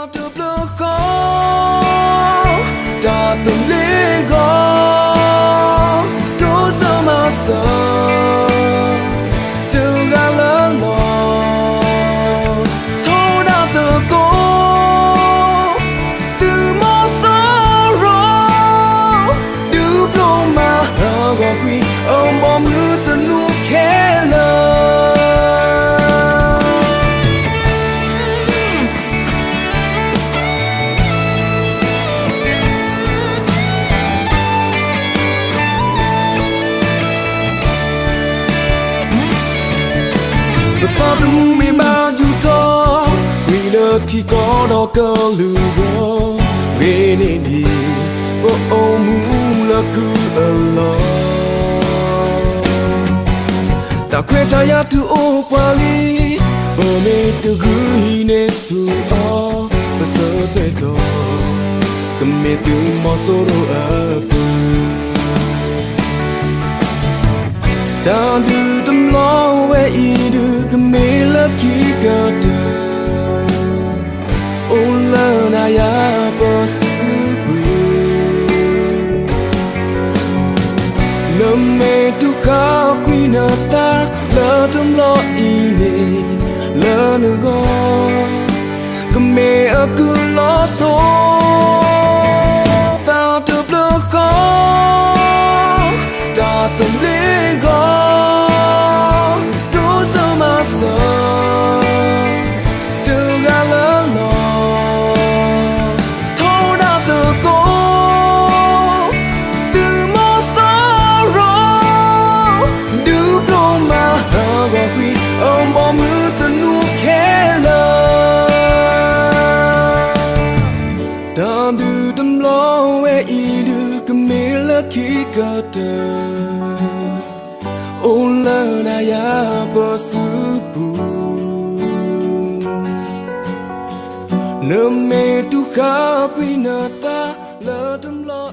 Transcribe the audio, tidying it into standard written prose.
ta được lỡ khó ta từng lý go đố sao mà sợ từ ga lỡ lò thâu đã từ cố từ mơ sao rồi đứa đâu mà hờ gò quy ông bom hư tình nu khẽ lời Và từng mù mê bao nhiêu to Vì lỡ thì có đó cơ lưu gõ Về nên đi Bộ ô mù là cứ ở lo Ta quên ta ya tu ô qua ly Bờ mê từ gửi nê su o Bờ sơ thuê gò Cầm mê từ mò sô rô ở cư Ta đưa tâm lo về ý đưa cầm mê là khi cơ tờ Ô lơ na ya bò sư bư Nâm mê tu khá quy nơ ta lơ tâm lo ý nê lơ nơ gò cầm mê ở cứ lo số Ta tập lơ khó Ta tâm lý gò sợ từ ga lỡ lò thâu đã từ cố từ mơ sao rồi đứa đâu mà hờ gò quy ông bom hư tình nu khẽ lời ta đưa tâm lo về ý đưa cầm mê là khi cơ tờ ô lơ na ya bờ sư bù nơ mê tu khá quy nơ ta lơ tâm lo